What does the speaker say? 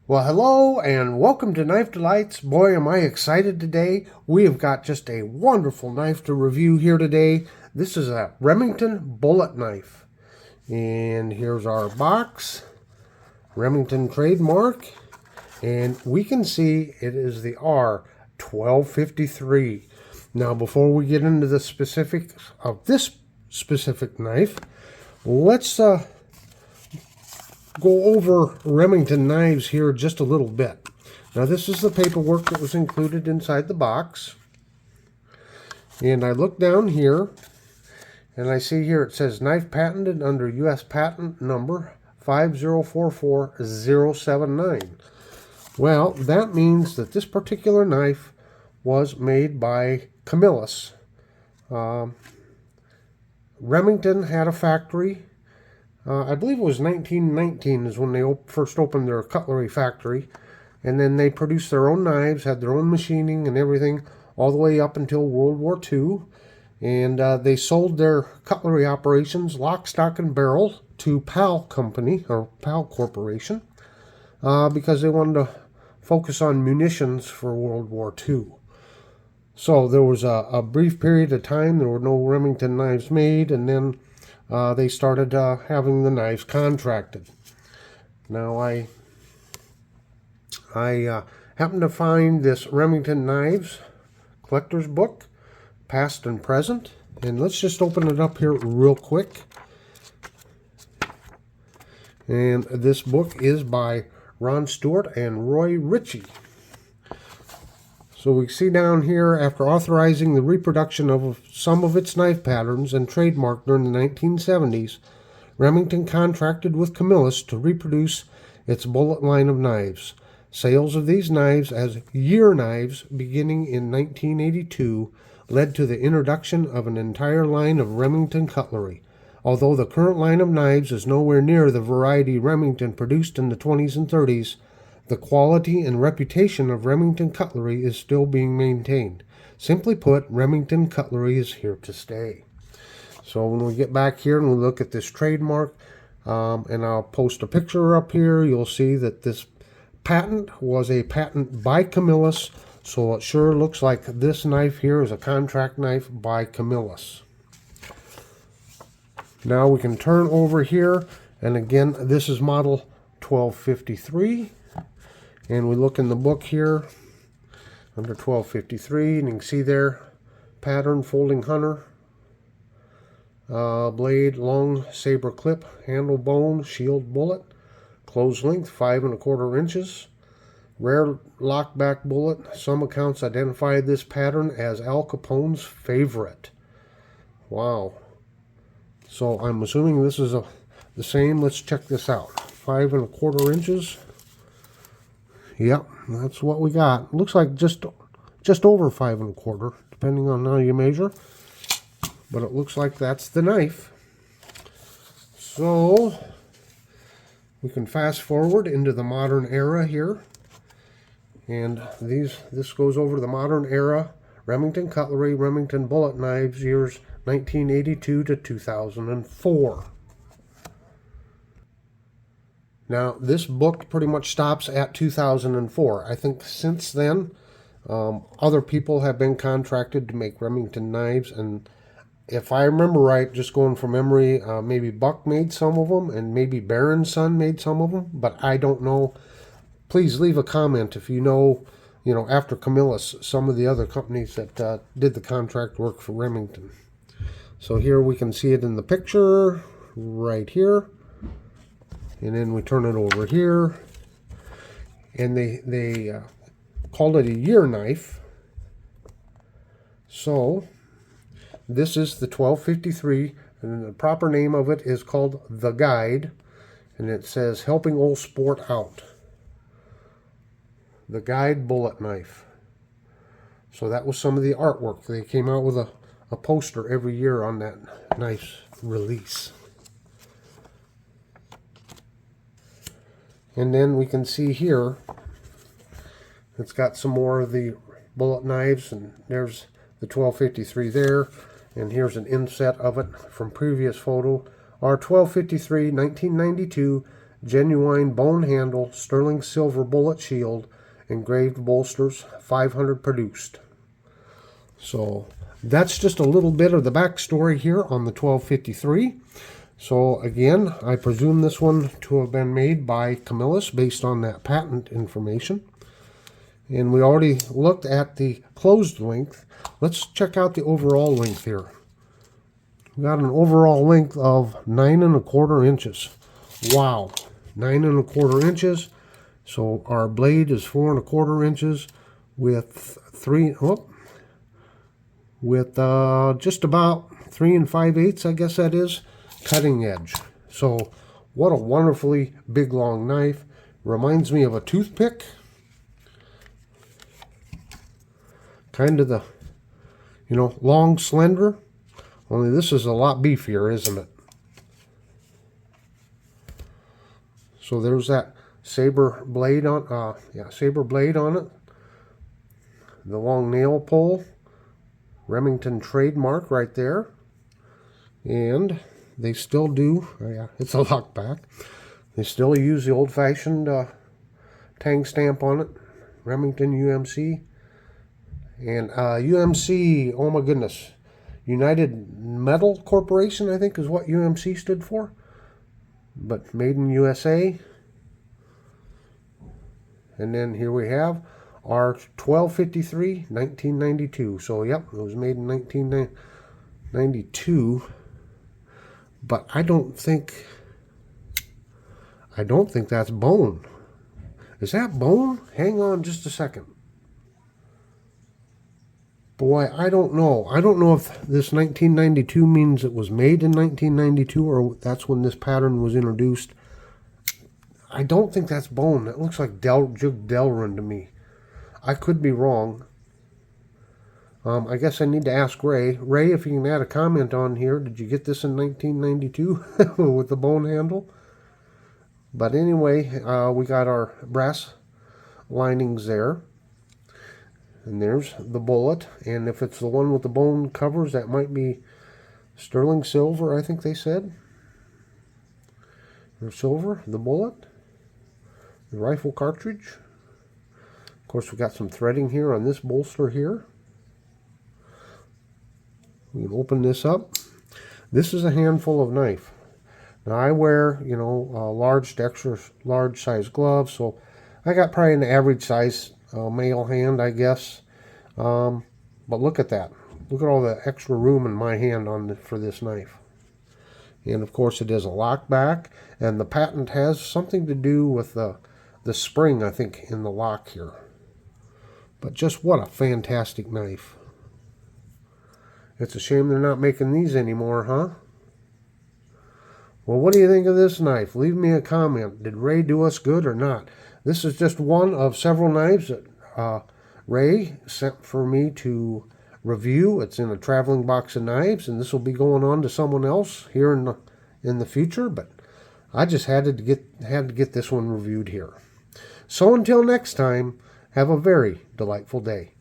Well, hello and welcome to Knife Delights. Boy, am I excited today. We have got just a wonderful knife to review here today. This is a Remington Bullet Knife. And here's our box, Remington Trade Mark. And we can see it is the R-1253. Now, before we get into the specifics of this specific knife, let's go over Remington knives here just a little bit. Now, this is the paperwork that was included inside the box. And I look down here, and I see here it says knife patented under U.S. patent number 5044079. Well, that means that this particular knife was made by Camillus. Remington had a factory. I believe it was 1919 is when they first opened their cutlery factory. And then they produced their own knives, had their own machining and everything, all the way up until World War II. And they sold their cutlery operations, lock, stock, and barrel, to PAL Company, or PAL Corporation, because they wanted to focus on munitions for World War II. So there was a brief period of time, there were no Remington knives made, and then they started having the knives contracted. Now, I happened to find this Remington Knives collector's book, past and present, and let's just open it up here real quick. And this book is by Ron Stewart and Roy Ritchie. So we see down here, after authorizing the reproduction of some of its knife patterns and trademark during the 1970s, Remington contracted with Camillus to reproduce its bullet line of knives. Sales of these knives as year knives beginning in 1982 led to the introduction of an entire line of Remington cutlery. Although the current line of knives is nowhere near the variety Remington produced in the 20s and 30s, the quality and reputation of Remington cutlery is still being maintained. Simply put, Remington cutlery is here to stay. So when we get back here and we look at this trademark, and I'll post a picture up here, you'll see that this patent was a patent by Camillus, so it sure looks like this knife here is a contract knife by Camillus. Now we can turn over here, and again, this is model 1253. And we look in the book here under 1253, and you can see there pattern folding hunter, blade long saber clip, handle bone, shield bullet, close length 5 1/4 inches, rare lockback bullet. Some accounts identify this pattern as Al Capone's favorite. Wow. So I'm assuming this is the same. Let's check this out. 5 1/4 inches. Yep, that's what we got. Looks like just over 5 1/4, depending on how you measure. But it looks like that's the knife. So we can fast forward into the modern era here. And this goes over the modern era. Remington cutlery, Remington bullet knives, years 1982 to 2004. Now, this book pretty much stops at 2004. I think since then, other people have been contracted to make Remington knives. And if I remember right, just going from memory, maybe Buck made some of them, and maybe Barron's son made some of them. But I don't know. Please leave a comment if you know, after Camillus, some of the other companies that did the contract work for Remington. So here we can see it in the picture right here. And then we turn it over here, and they called it a year knife. So this is the 1253, and the proper name of it is called The Guide, and it says Helping Old Sport Out. The Guide Bullet Knife. So that was some of the artwork. They came out with a poster every year on that knife's release. And then we can see here, it's got some more of the bullet knives, and there's the 1253 there, and here's an inset of it from previous photo. R-1253, 1992, genuine bone handle, sterling silver bullet shield, engraved bolsters, 500 produced. So that's just a little bit of the backstory here on the 1253. So again, I presume this one to have been made by Camillus based on that patent information. And we already looked at the closed length. Let's check out the overall length here. We got an overall length of 9 1/4 inches. Wow, 9 1/4 inches. So our blade is 4 1/4 inches with just about 3 5/8, I guess that is, cutting edge. So what a wonderfully big long knife. Reminds me of a toothpick. Kind of the, long, slender. Only this is a lot beefier, isn't it? So there's that saber blade on, saber blade on it. The long nail pole, Remington Trade Mark right there. And they still do, it's a lockback. They still use the old-fashioned tang stamp on it, Remington UMC. And UMC, oh my goodness, United Metal Corporation, I think is what UMC stood for. But made in USA. And then here we have our 1253, 1992. So, yep, it was made in 1992. But I don't think that's bone. Is that bone? Hang on just a second. Boy, I don't know. I don't know if this 1992 means it was made in 1992 or that's when this pattern was introduced. I don't think that's bone. It looks like jug Delrin to me. I could be wrong. I guess I need to ask Ray. Ray, if you can add a comment on here. Did you get this in 1992 with the bone handle? But anyway, we got our brass linings there. And there's the bullet. And if it's the one with the bone covers, that might be sterling silver, I think they said. Or silver, the bullet. The rifle cartridge. Of course, we got some threading here on this bolster here. We can open this up. This is a handful of knife. Now I wear, large to extra large size gloves, so I got probably an average size male hand, I guess. But look at that. Look at all the extra room in my hand for this knife. And of course it is a lockback, and the patent has something to do with the spring, I think, in the lock here. But just what a fantastic knife. It's a shame they're not making these anymore, huh? Well, what do you think of this knife? Leave me a comment. Did Ray do us good or not? This is just one of several knives that Ray sent for me to review. It's in a traveling box of knives, and this will be going on to someone else here in the future. But I just had to get this one reviewed here. So until next time, have a very delightful day.